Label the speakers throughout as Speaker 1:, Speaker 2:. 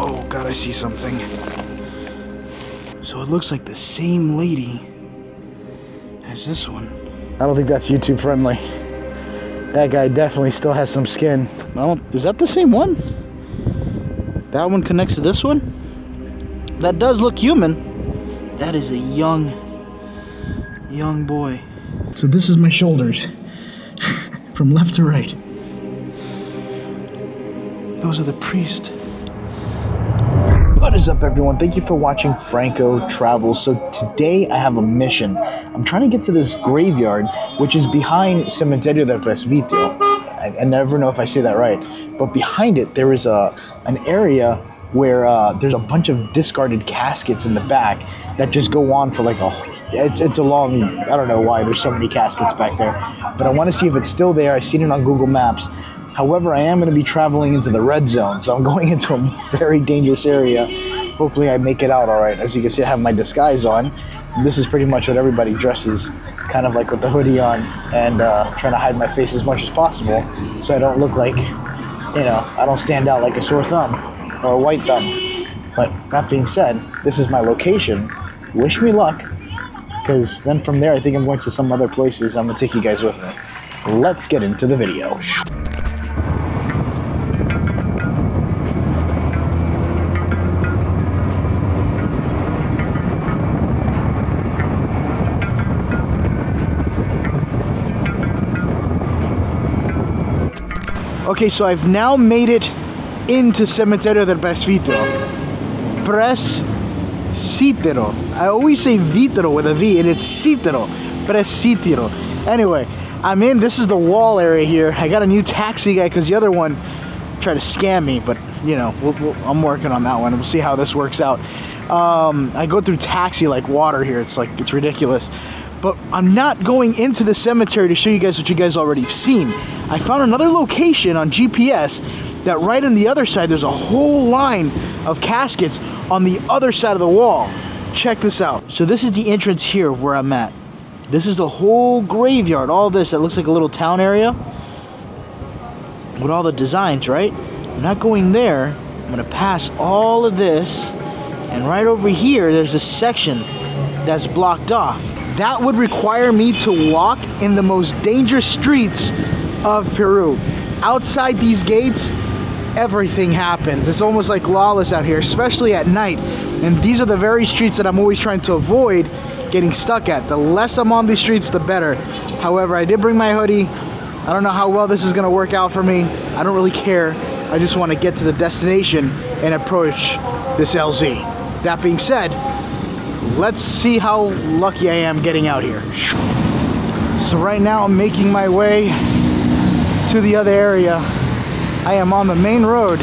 Speaker 1: Oh God, I see something. So it looks like the same lady as this one. I don't think that's YouTube friendly. That guy definitely still has some skin. Is that the same one? That one connects to this one? That does look human. That is a young boy. So this is my shoulders. From left to right. Those are the priests. What is up, everyone? Thank you for watching Franco Travels. So today I have a mission. I'm trying to get to this graveyard, which is behind Cementerio del Presbítero. I never know if I say that right. But behind it, there is an area where there's a bunch of discarded caskets in the back that just go on for like it's a long, I don't know why there's so many caskets back there. But I want to see if it's still there. I've seen it on Google Maps. However, I am going to be traveling into the red zone, so I'm going into a very dangerous area. Hopefully I make it out all right. As you can see, I have my disguise on. This is pretty much what everybody dresses, kind of like with the hoodie on, and trying to hide my face as much as possible so I don't look like, I don't stand out like a sore thumb or a white thumb. But that being said, this is my location. Wish me luck, because then from there I think I'm going to some other places. I'm going to take you guys with me. Let's get into the video. Okay, so I've now made it into Cementerio del Presbítero. Presbítero. I always say Vitero with a V, and it's Cítero. Presbítero. Anyway, I'm in. This is the wall area here. I got a new taxi guy because the other one tried to scam me, but I'm working on that one. We'll see how this works out. I go through taxi like water here. It's ridiculous. But I'm not going into the cemetery to show you guys what you guys already have seen. I found another location on GPS that right on the other side, there's a whole line of caskets on the other side of the wall. Check this out. So this is the entrance here where I'm at. This is the whole graveyard, all this. That looks like a little town area with all the designs, right? I'm not going there. I'm gonna pass all of this, and right over here, there's a section that's blocked off. That would require me to walk in the most dangerous streets of Peru. Outside these gates, everything happens. It's almost like lawless out here, especially at night. And these are the very streets that I'm always trying to avoid getting stuck at. The less I'm on these streets, the better. However, I did bring my hoodie. I don't know how well this is gonna work out for me. I don't really care. I just wanna get to the destination and approach this LZ. That being said, let's see how lucky I am getting out here. So right now I'm making my way to the other area. I am on the main road,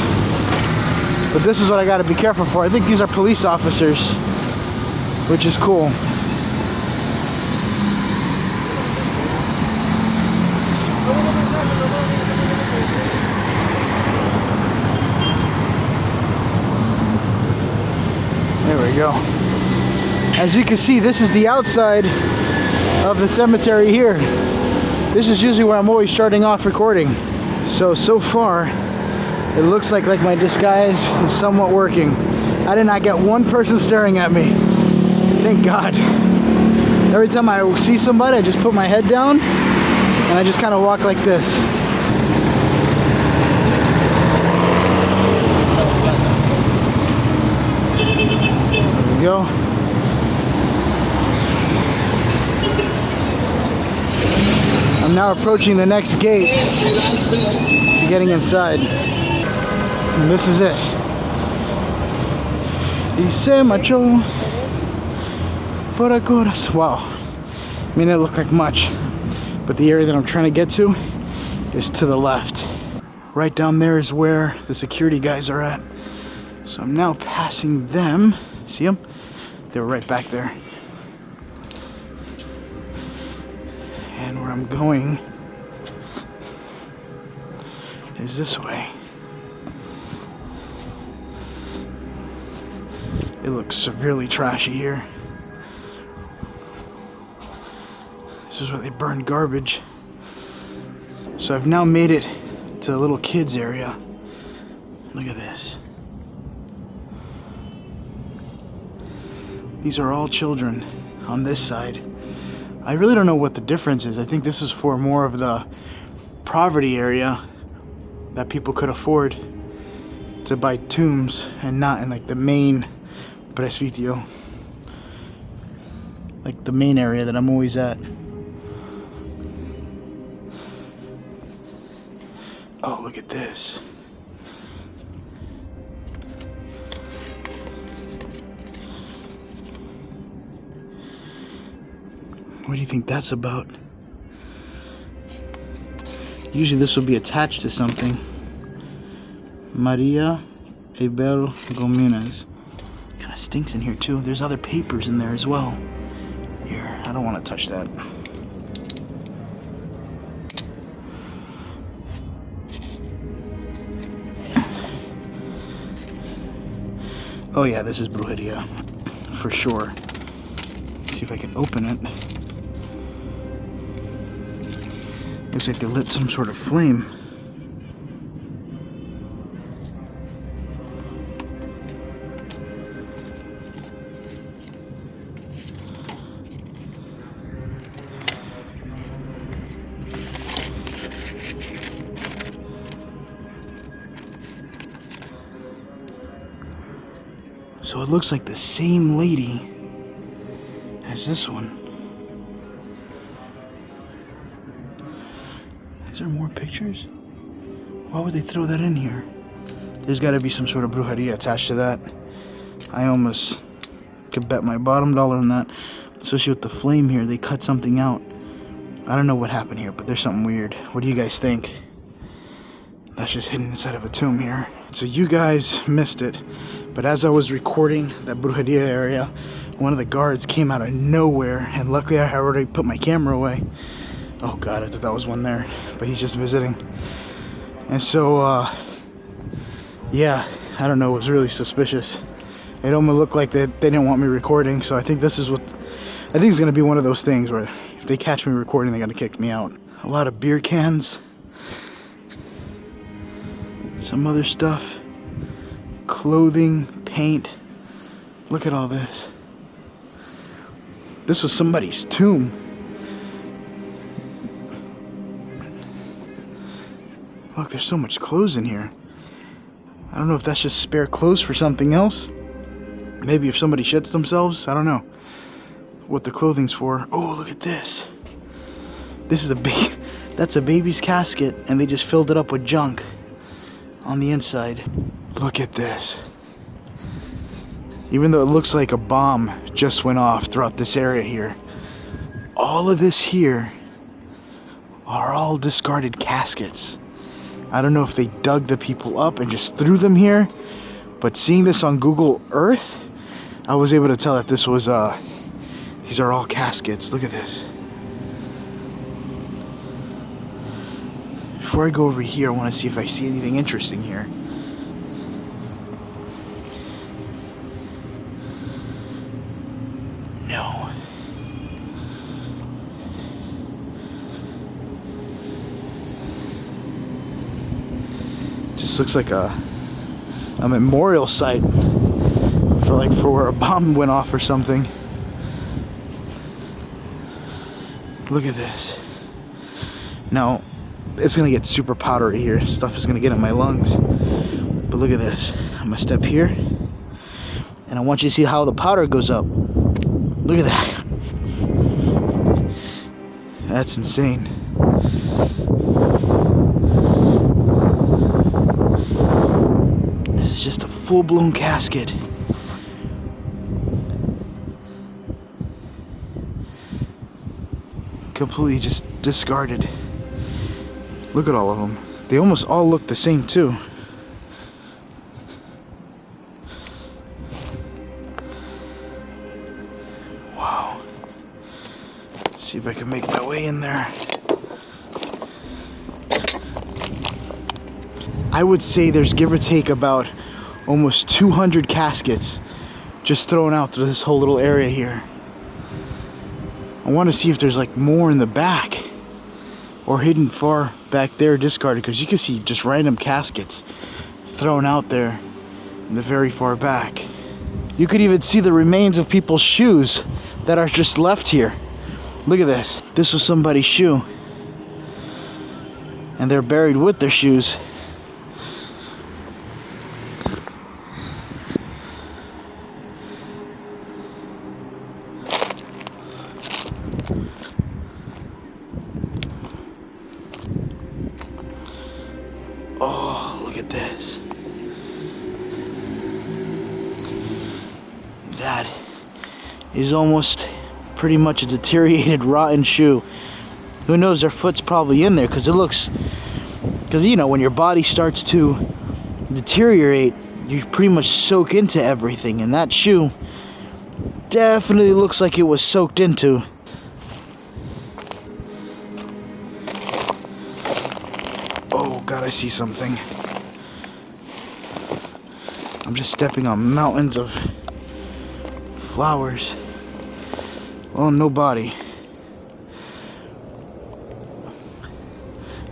Speaker 1: but this is what I gotta be careful for. I think these are police officers, which is cool. There we go. As you can see, this is the outside of the cemetery here. This is usually where I'm always starting off recording. So far, it looks like my disguise is somewhat working. I did not get one person staring at me. Thank God. Every time I see somebody, I just put my head down and I just kind of walk like this. There we go. I'm now approaching the next gate to getting inside. And this is it. Dice macho para coras. Wow. I mean, it looked like much, but the area that I'm trying to get to is to the left. Right down there is where the security guys are at. So I'm now passing them. See them? They were right back there. And where I'm going is this way. It looks severely trashy here. This is where they burn garbage. So I've now made it to the little kids area. Look at this. These are all children on this side. I really don't know what the difference is. I think this is for more of the poverty area that people could afford to buy tombs, and not in like the main presbiterio, like the main area that I'm always at. Oh, look at this. What do you think that's about? Usually this will be attached to something. Maria Abel Gomez. Kind of stinks in here too. There's other papers in there as well. Here, I don't want to touch that. Oh yeah, this is brujeria for sure. See if I can open it. Looks like they lit some sort of flame. So it looks like the same lady as this one. Is there more pictures? Why would they throw that in here? There's got to be some sort of brujeria attached to that. I almost could bet my bottom dollar on that. Especially with the flame here, they cut something out. I don't know what happened here, but there's something weird. What do you guys think? That's just hidden inside of a tomb here. So you guys missed it, but as I was recording that brujeria area, one of the guards came out of nowhere, and luckily I had already put my camera away. Oh god, I thought that was one there, but he's just visiting. And so, yeah, I don't know, it was really suspicious. It almost looked like they didn't want me recording, so I think this is what, I think it's gonna be one of those things where if they catch me recording, they're gonna kick me out. A lot of beer cans. Some other stuff. Clothing, paint. Look at all this. This was somebody's tomb. Look, there's so much clothes in here. I don't know if that's just spare clothes for something else. Maybe if somebody shits themselves. I don't know what the clothing's for. Oh, look at this. This is that's a baby's casket, and they just filled it up with junk on the inside. Look at this. Even though it looks like a bomb just went off throughout this area here, all of this here are all discarded caskets. I don't know if they dug the people up and just threw them here, but seeing this on Google Earth, I was able to tell that this was these are all caskets. Look at this. Before I go over here, I want to see if I see anything interesting here. No. Just looks like a memorial site for where a bomb went off or something. Look at this. Now, it's gonna get super powdery here. Stuff is gonna get in my lungs. But look at this. I'm gonna step here, and I want you to see how the powder goes up. Look at that. That's insane. This is just a full-blown casket. Completely just discarded. Look at all of them. They almost all look the same too. Wow. Let's see if I can make my way in there. I would say there's give or take about almost 200 caskets just thrown out through this whole little area here. I want to see if there's like more in the back or hidden far back there discarded, because you can see just random caskets thrown out there in the very far back. You could even see the remains of people's shoes that are just left here. Look at this. This was somebody's shoe. And they're buried with their shoes. Oh, look at this. That is almost pretty much a deteriorated, rotten shoe. Who knows, their foot's probably in there, because it looks, because you know, when your body starts to deteriorate, you pretty much soak into everything, and that shoe definitely looks like it was soaked into. Oh God, I see something. I'm just stepping on mountains of flowers. Oh, no body.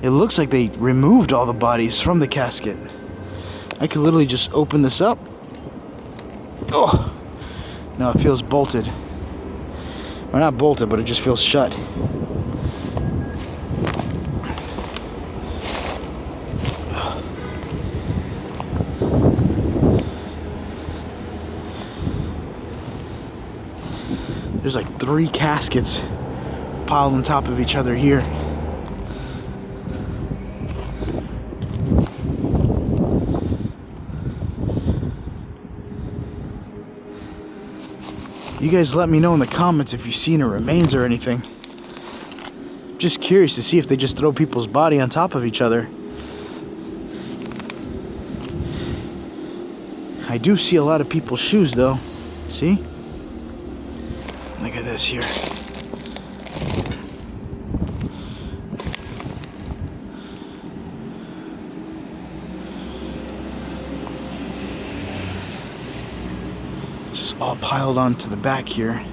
Speaker 1: It looks like they removed all the bodies from the casket. I could literally just open this up. Oh, no, it feels bolted. Well, not bolted, but it just feels shut. There's like 3 caskets piled on top of each other here. You guys let me know in the comments if you've seen any remains or anything. Just curious to see if they just throw people's body on top of each other. I do see a lot of people's shoes though. See? Look at this here. Just all piled onto the back here.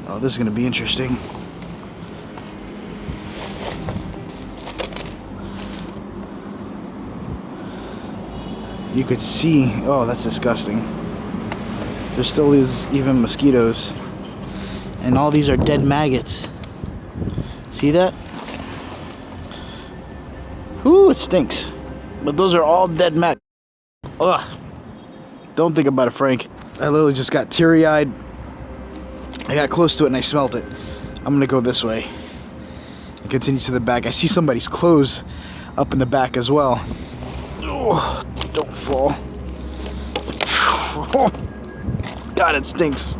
Speaker 1: Oh, this is gonna be interesting. You could see, oh, that's disgusting. There still is even mosquitoes. And all these are dead maggots. See that? Ooh, it stinks. But those are all dead maggots. Ugh. Don't think about it, Frank. I literally just got teary-eyed. I got close to it and I smelt it. I'm gonna go this way. And continue to the back. I see somebody's clothes up in the back as well. Oh, don't fall. God, it stinks.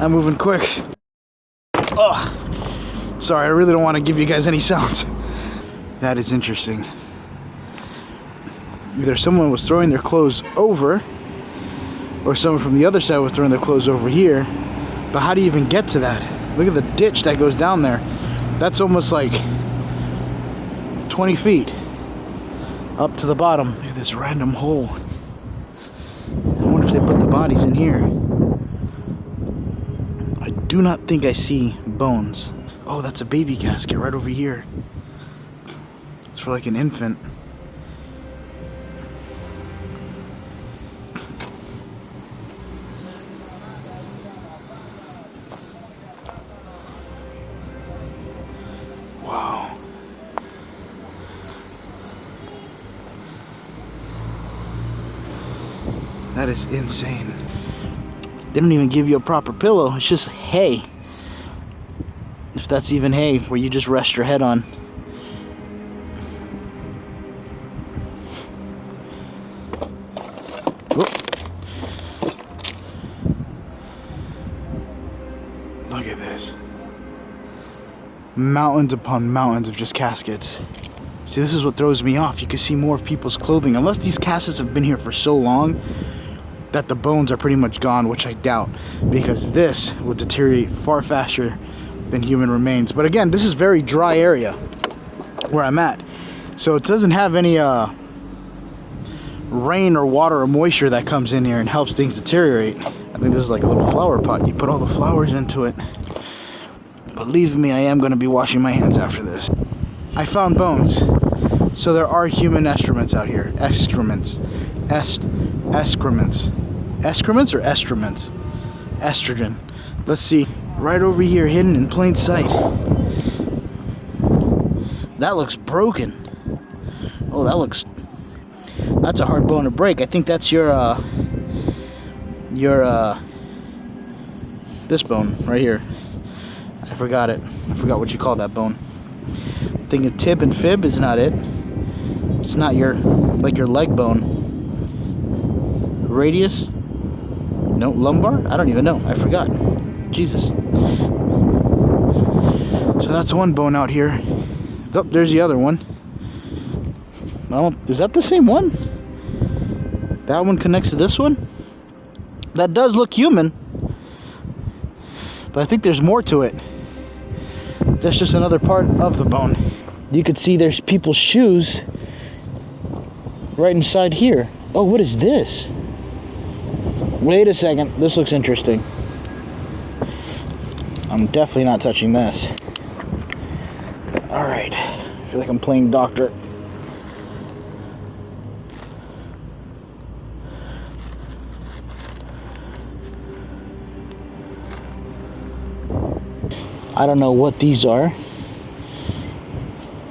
Speaker 1: I'm moving quick. Oh, sorry, I really don't want to give you guys any sounds. That is interesting. Either someone was throwing their clothes over, or someone from the other side was throwing their clothes over here. But how do you even get to that? Look at the ditch that goes down there. That's almost like 20 feet up to the bottom. Look at this random hole. I wonder if they put the bodies in here. I do not think I see bones. Oh, that's a baby casket right over here. It's for like an infant. Wow. That is insane. They don't even give you a proper pillow. It's just hay. If that's even hay, where you just rest your head on. Oh. Look at this. Mountains upon mountains of just caskets. See, this is what throws me off. You can see more of people's clothing. Unless these caskets have been here for so long that the bones are pretty much gone, which I doubt, because this will deteriorate far faster than human remains. But again, this is very dry area where I'm at, so it doesn't have any rain or water or moisture that comes in here and helps things deteriorate. I think this is like a little flower pot. You put all the flowers into it. Believe me, I am going to be washing my hands after this. I found bones, so there are human excrements out here. Excrements. excrements or estroments? Estrogen. Let's see. Right over here, hidden in plain sight. That looks broken. Oh, that's a hard bone to break. I think that's your this bone right here. I forgot it. I forgot what you call that bone. I'm thinking tib and fib is not it. It's not your leg bone. Radius? No, lumbar? I don't even know. I forgot. Jesus. So that's one bone out here. Oh, there's the other one. Is that the same one? That one connects to this one? That does look human. But I think there's more to it. That's just another part of the bone. You could see there's people's shoes right inside here. Oh, what is this? Wait a second. This looks interesting. I'm definitely not touching this. Alright. I feel like I'm playing doctor. I don't know what these are.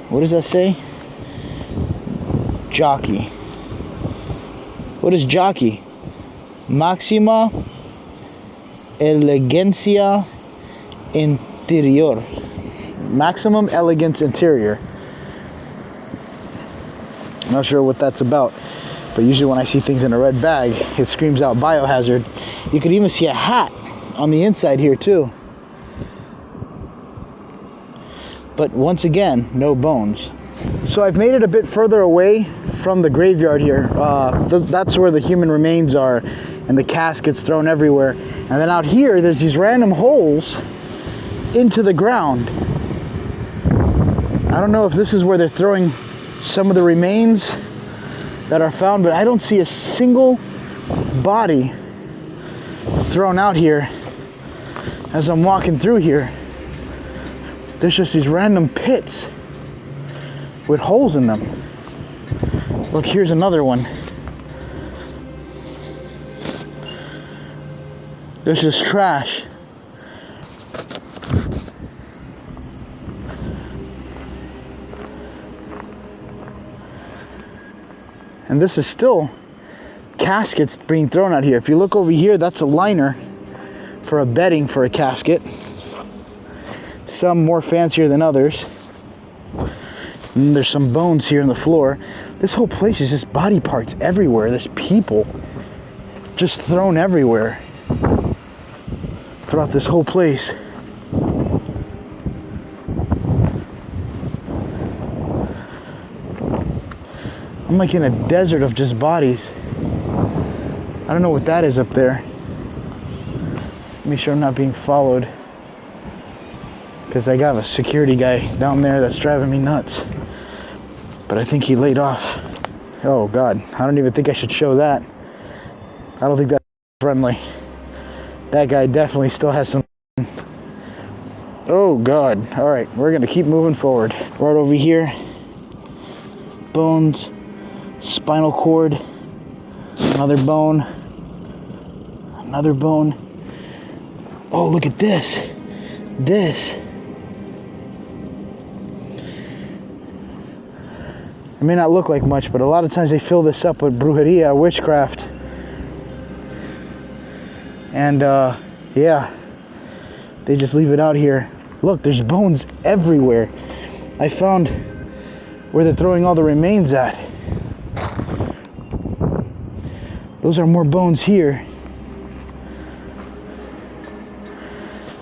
Speaker 1: What does that say? Jockey. What is jockey? Maxima elegancia interior. Maximum elegance interior. I'm not sure what that's about, but usually when I see things in a red bag, it screams out biohazard. You could even see a hat on the inside here too. But once again, no bones. So I've made it a bit further away from the graveyard here. That's where the human remains are, and the caskets thrown everywhere. And then out here, there's these random holes into the ground. I don't know if this is where they're throwing some of the remains that are found, but I don't see a single body thrown out here as I'm walking through here. There's just these random pits with holes in them. Look, here's another one. There's just trash. And this is still caskets being thrown out here. If you look over here, that's a liner for a bedding for a casket. Some more fancier than others. And there's some bones here on the floor. This whole place is just body parts everywhere. There's people just thrown everywhere throughout this whole place. I'm like in a desert of just bodies. I don't know what that is up there. Make sure I'm not being followed, because I got a security guy down there that's driving me nuts. But I think he laid off. Oh God, I don't even think I should show that. I don't think that's friendly. That guy definitely still has some. Oh God. All right, we're gonna keep moving forward. Right over here, bones, spinal cord, another bone, another bone. Oh, look at this. This. It may not look like much, but a lot of times they fill this up with brujeria, witchcraft. And yeah, they just leave it out here. Look, there's bones everywhere. I found where they're throwing all the remains at. Those are more bones here.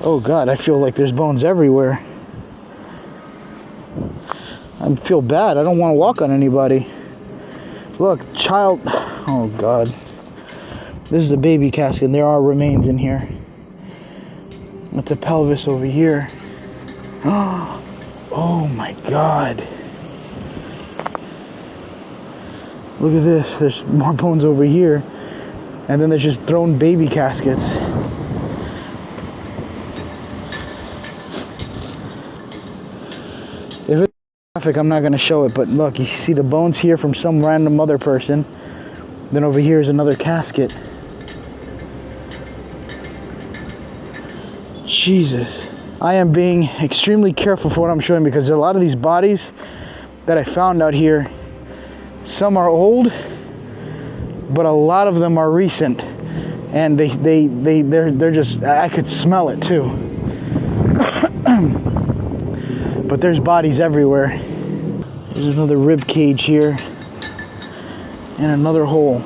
Speaker 1: Oh God, I feel like there's bones everywhere. I feel bad. I don't want to walk on anybody. Look, child. Oh God. This is a baby casket, and there are remains in here. That's a pelvis over here. Oh my God. Look at this. There's more bones over here. And then there's just thrown baby caskets. If it's graphic, I'm not going to show it, but look, you see the bones here from some random other person. Then over here is another casket. Jesus. I am being extremely careful for what I'm showing because a lot of these bodies that I found out here, some are old, but a lot of them are recent. And they're just, I could smell it too. But there's bodies everywhere. There's another rib cage here. And another hole.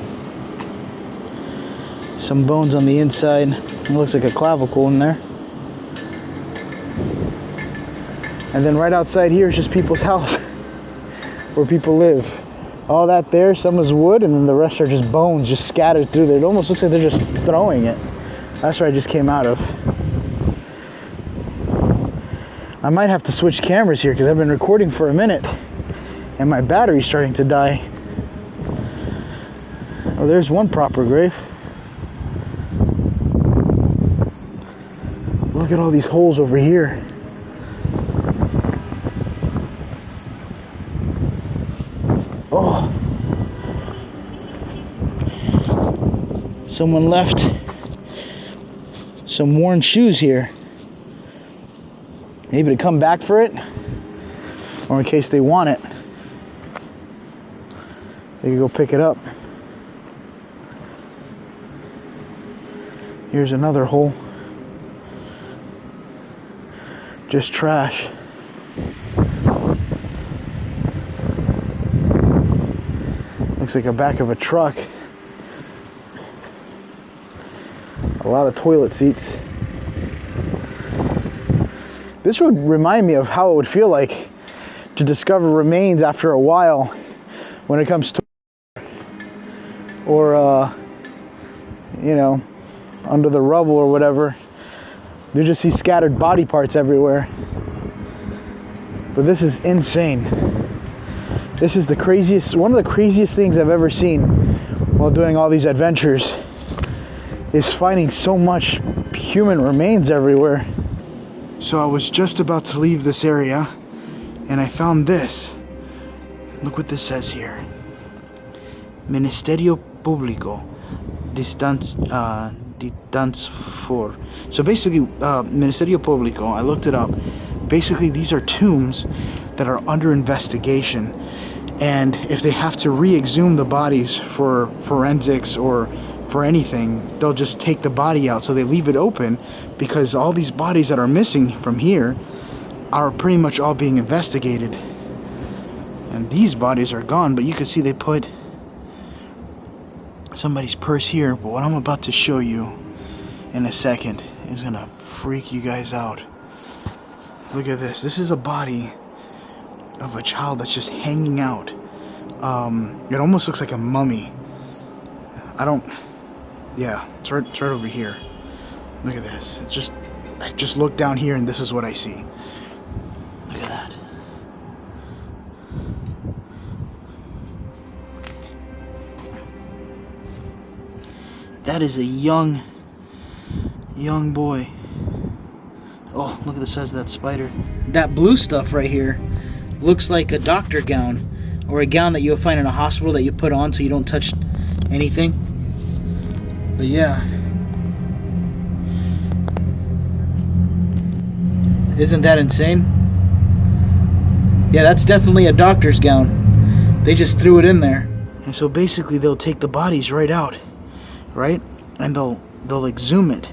Speaker 1: Some bones on the inside. It looks like a clavicle in there. And then right outside here is just people's house. Where people live. All that there, some is wood, and then the rest are just bones just scattered through there. It almost looks like they're just throwing it. That's where I just came out of. I might have to switch cameras here because I've been recording for a minute and my battery's starting to die. Oh, there's one proper grave. Look at all these holes over here. Oh. Someone left some worn shoes here. Maybe to come back for it, or in case they want it, they can go pick it up. Here's another hole. Just trash. Looks like the back of a truck. A lot of toilet seats. This would remind me of how it would feel like to discover remains after a while when it comes to, or you know, under the rubble or whatever. You just see scattered body parts everywhere. But this is insane. This is the craziest, one of the craziest things I've ever seen while doing all these adventures, is finding so much human remains everywhere. So I was just about to leave this area and I found this. Look what this says here. Ministerio Público Distance for. So basically, Ministerio Público, I looked it up. Basically, these are tombs that are under investigation. And if they have to re-exhume the bodies for forensics or for anything, they'll just take the body out. So they leave it open because all these bodies that are missing from here are pretty much all being investigated. And these bodies are gone, but you can see they put somebody's purse here. But what I'm about to show you in a second is gonna freak you guys out. Look at this. This is a body of a child that's just hanging out. It almost looks like a mummy. Yeah, it's right over here. Look at this. I just look down here and this is what I see. Look at that. That is a young boy. Oh, look at the size of that spider. That blue stuff right here looks like a doctor gown, or a gown that you'll find in a hospital that you put on so you don't touch anything. But yeah. Isn't that insane? Yeah, that's definitely a doctor's gown. They just threw it in there. And so basically they'll take the bodies right out, right? And they'll exhume it.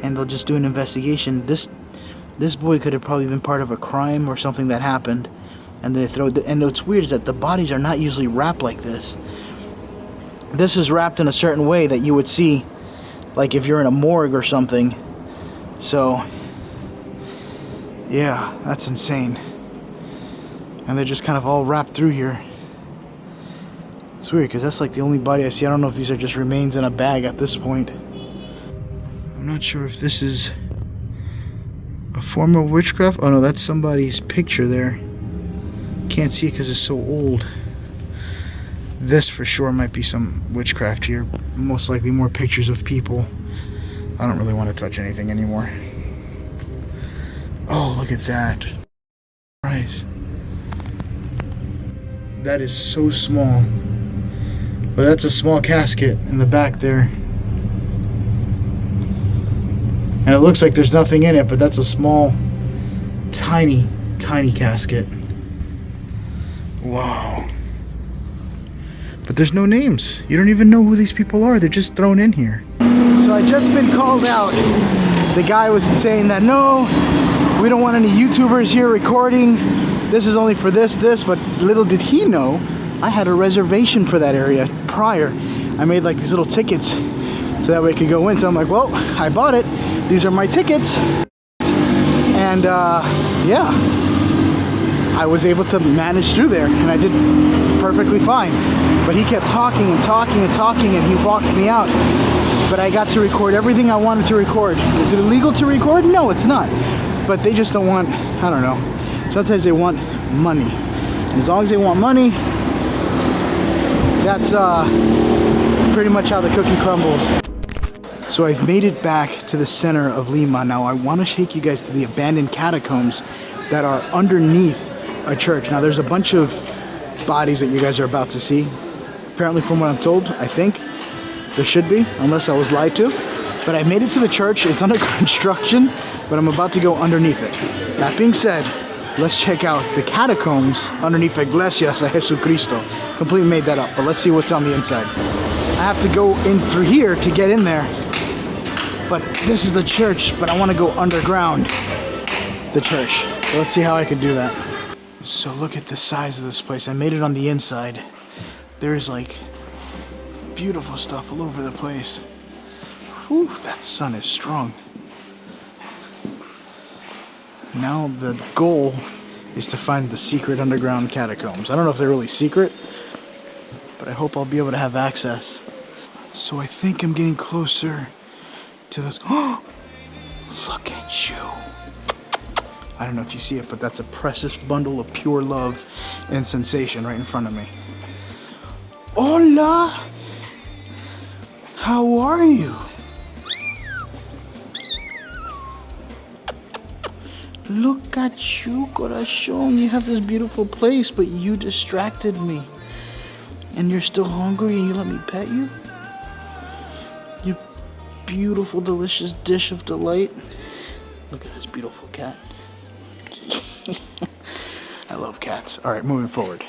Speaker 1: And they'll just do an investigation. This boy could have probably been part of a crime or something that happened, and they throw it. And what's weird is that the bodies are not usually wrapped like this. This is wrapped in a certain way that you would see, like if you're in a morgue or something. So, yeah, that's insane. And they're just kind of all wrapped through here. It's weird because that's like the only body I see. I don't know if these are just remains in a bag at this point. I'm not sure if this is a form of witchcraft. Oh no, that's somebody's picture there. Can't see it because it's so old. This for sure might be some witchcraft here. Most likely more pictures of people. I don't really want to touch anything anymore. Oh, look at that. Christ. That is so small. But that's a small casket in the back there. And it looks like there's nothing in it, but that's a small, tiny casket. Wow. But there's no names. You don't even know who these people are. They're just thrown in here. So I just been called out. The guy was saying that, no, we don't want any YouTubers here recording. This is only for this, but little did he know, I had a reservation for that area prior. I made like these little tickets so that way I could go in. So I'm like, well, I bought it. These are my tickets. And yeah, I was able to manage through there and I did perfectly fine. But he kept talking and he walked me out. But I got to record everything I wanted to record. Is it illegal to record? No, it's not. But they just don't want, I don't know. Sometimes they want money. And as long as they want money, that's pretty much how the cookie crumbles. So I've made it back to the center of Lima. Now I want to take you guys to the abandoned catacombs that are underneath a church. Now there's a bunch of bodies that you guys are about to see. Apparently from what I'm told, I think there should be, unless I was lied to. But I made it to the church. It's under construction, but I'm about to go underneath it. That being said, let's check out the catacombs underneath Iglesias de Jesucristo. Completely made that up, but let's see what's on the inside. I have to go in through here to get in there. But this is the church, but I want to go underground the church. So let's see how I can do that. So look at the size of this place. I made it on the inside. There's like beautiful stuff all over the place. Whew, that sun is strong. Now the goal is to find the secret underground catacombs. I don't know if they're really secret, but I hope I'll be able to have access. So I think I'm getting closer to this. Oh, look at you. I don't know if you see it, but that's a precious bundle of pure love and sensation right in front of me. Hola! How are you? Look at you, corazón. You have this beautiful place, but you distracted me. And you're still hungry and you let me pet you? You beautiful, delicious dish of delight. Look at this beautiful cat. I love cats. All right, moving forward.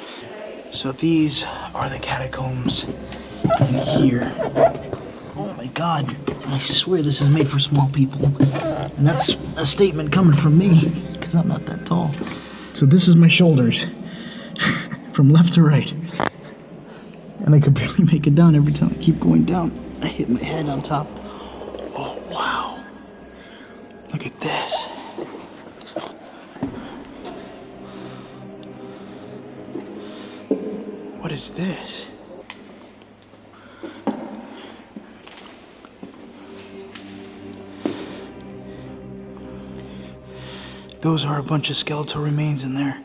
Speaker 1: So these are the catacombs in here. Oh my God, I swear this is made for small people. And that's a statement coming from me, because I'm not that tall. So this is my shoulders, from left to right. And I could barely make it down every time I keep going down. I hit my head on top. Oh, wow. Look at this. What is this? Those are a bunch of skeletal remains in there.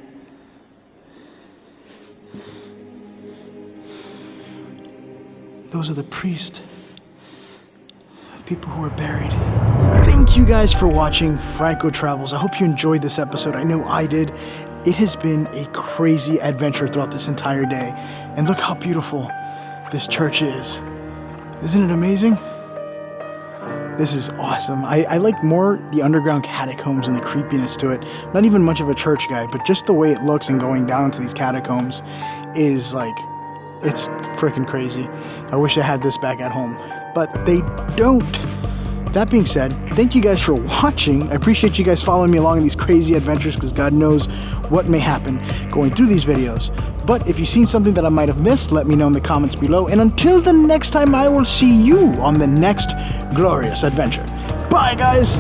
Speaker 1: Those are the priests of people who are buried. Thank you guys for watching Franco Travels. I hope you enjoyed this episode. I know I did. It has been a crazy adventure throughout this entire day. And look how beautiful this church is. Isn't it amazing? This is awesome. I like more the underground catacombs and the creepiness to it. Not even much of a church guy, but just the way it looks and going down to these catacombs is like, it's freaking crazy. I wish I had this back at home, but they don't. That being said, thank you guys for watching. I appreciate you guys following me along in these crazy adventures, because God knows what may happen going through these videos. But if you've seen something that I might have missed, let me know in the comments below. And until the next time, I will see you on the next glorious adventure. Bye, guys.